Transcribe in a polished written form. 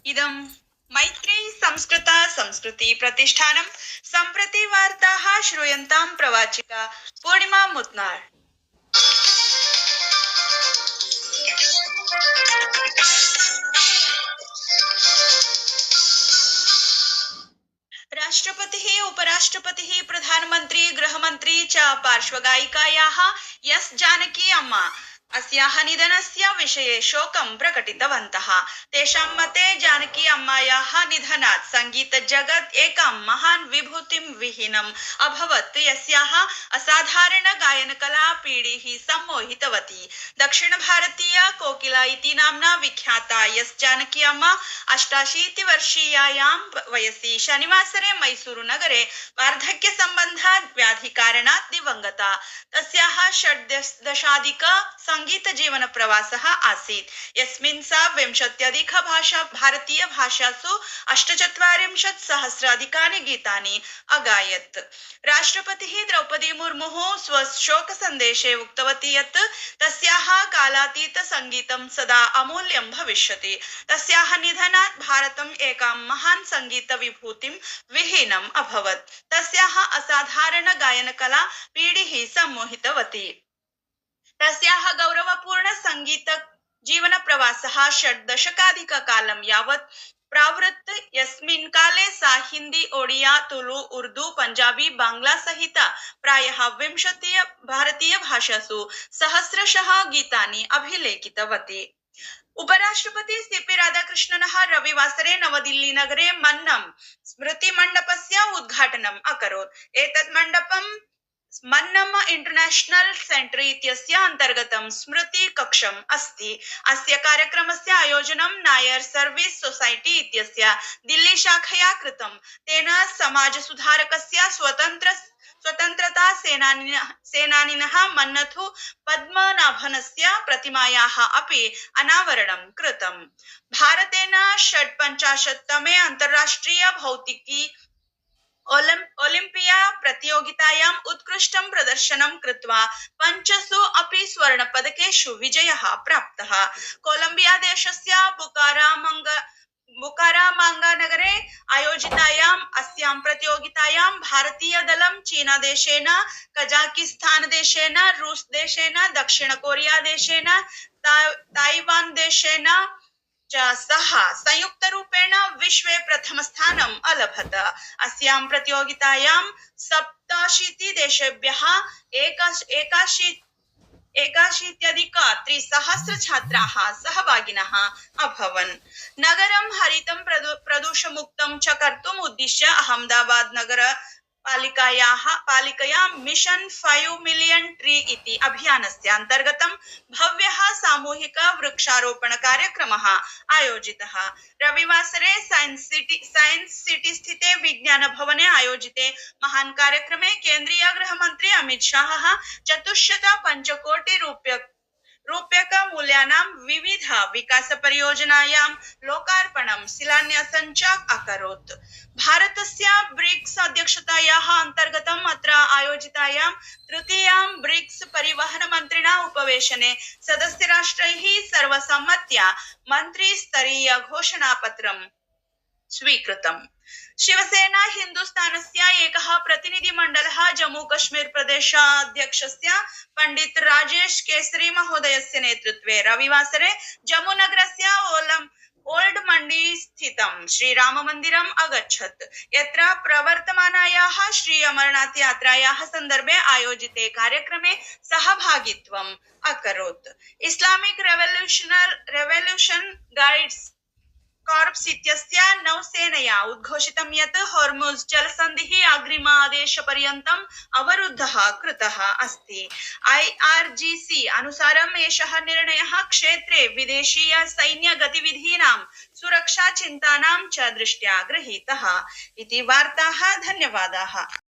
इदं मैत्री संस्कृत संस्कृति प्रतिष्ठानं सम्प्रति वार्ताः श्रूयन्तां प्रवाचिका पूर्णिमा मुत्नार। राष्ट्रपतिः उपराष्ट्रपतिः प्रधानमन्त्री गृहमन्त्री च पार्श्वगायिकायाः एस जानकी अम्मा अस्याः निधनस्य विषये शोकं प्रकटितवन्तः। तेषां मते जानकी अम्मायाः निधनात् संगीतजगत् एकां महान् विभूतिं विहीनम् अभवत्, यस्याः असाधारण गायनकला पीडिः सम्मोहितवती। दक्षिणभारतीय कोकिला इति नाम्ना विख्याता एस जानकी अम्मा 88 वर्षीयायां वयसि शनिवासरे मैसूरुनगरे वार्धक्यसम्बन्धात् व्याधिकारणात् दिवङ्गता। तस्याः 16 संगीतजीवनप्रवासः आसीत्, यस्मिन् सा 20 भारतीयभाषासु 48,000 गीतानि अगायत्। राष्ट्रपतिः द्रौपदी मुर्मुः स्वशोकसन्देशे उक्तवती यत् तस्याः कालातीत संगीतं सदा अमूल्यं भविष्यति। तस्याः निधनात् भारतम् एकां महान् संगीतविभूतिं विहीनम् अभवत्। तस्याः असाधारण गायनकला पीडिः सम्मोहितवती। तस्याः गौरवपूर्ण संगीत जीवन प्रवासः 6 दशकाधिककालं यावत् प्रावृत्त, यस्मिन् काले सा हिंदी, ओडिया, तुलु, उर्दू, पंजाबी, बांग्ला सहित प्रायः 20 भारतीयभाषासु सहस्रशः गीतानि अभिलेखितवती। उपराष्ट्रपति सीपी राधाकृष्णनः रविवासरे नवदिल्लीनगरे मन्नम स्मृतिमण्डपस्य उद्घाटनम् अकरोत्। एतत् मण्डपं मन्नम इंटरनेशनल सेंटर इत्यस्य अंतर्गतं स्मृति कक्षम् अस्ति। अस्य कार्यक्रमस्य आयोजनं नायर सर्विस सोसाइटी इत्यस्य दिल्ली शाखया कृतम्। तेन समाजसुधारकस्य स्वतन्त्रता सेनानिनः मन्नथु पद्मनाभनस्य प्रतिमायाः अपि अनावरणं कृतम्। भारतेन 56तमे अंतर्राष्ट्रीय भौतिकी ओलिम्पिया प्रतियोगितायाम् उत्कृष्टं प्रदर्शनं कृत्वा 5 अपि स्वर्णपदकेषु विजयः प्राप्तः। कोलंबिया देशस्य बुकारामांगानगरे आयोजितायाम् अस्यां प्रतियोगितायां भारतीयदलं चीनादेशेन, कजाकिस्तान देशेन, रूस देशेन, दक्षिण कोरिया देशेन, ताइवान देशेन सह संयुक्तरूपेण विश्वे प्रथमस्थानम् अलभत। अस्यां प्रतियोगितायां 87 देशेभ्यः 81,300 छात्राः सहभागिनः अभवन्। नगरं हरितं प्रदूषमुक्तं च कर्तुम् उद्दिश्य अहमदाबाद नगर पालिकया मिशन 5 मिलियन ट्री इति अभियानस्य अंतर्गतं भव्यः सामूहिक वृक्षारोपण कार्यक्रमः आयोजितः। रविवासरे साइंस सिटी स्थिते विज्ञान भवने आयोजिते महान् कार्यक्रमे केंद्रीय गृहमन्त्री अमित शाहः 405 कोटि रूप्यक मूल्यानां विविध विकास परियोजनायां लोकार्पणं शिलान्यासं च अकरोत्। भारतस्य ब्रिक्स अध्यक्षतायाः अंतर्गतम् अत्र आयोजितायां तृतीयां ब्रिक्स परिवहन मन्त्रिणा उपवेशने सदस्यराष्ट्रैः सर्वसम्मत्या मन्त्रिस्तरीय घोषणापत्रं स्वीकृतम्। शिवसेना हिंदुस्तानस्य एकः प्रतिनिधिमण्डलः जम्मू कश्मीर प्रदेशाध्यक्षस्य पंडित राजेश केसरी महोदयस्य नेतृत्वे रविवासरे जम्मूनगरस्य ओल्ड मंडी स्थितं श्रीराम मंदिरम् अगच्छत्, यत्र प्रवर्तमानायाः श्री अमरनाथ यात्रायाः सन्दर्भे आयोजिते कार्यक्रमे सहभागित्वम् अकरोत्। इस्लामिक रेवोल्यूशन गार्ड्स कॉर्प्स इत्यस्य नौसेनया उद्घोषितं यत् हॉर्मुज़ जलसन्धिः अग्रिमादेशपर्यन्तम् अवरुद्धः कृतः अस्ति। IRGC अनुसारम् एषः निर्णयः क्षेत्रे विदेशीय सैन्य गतिविधीनां सुरक्षा चिन्तानां च दृष्ट्या गृहीतः इति वार्ताः। धन्यवादाः।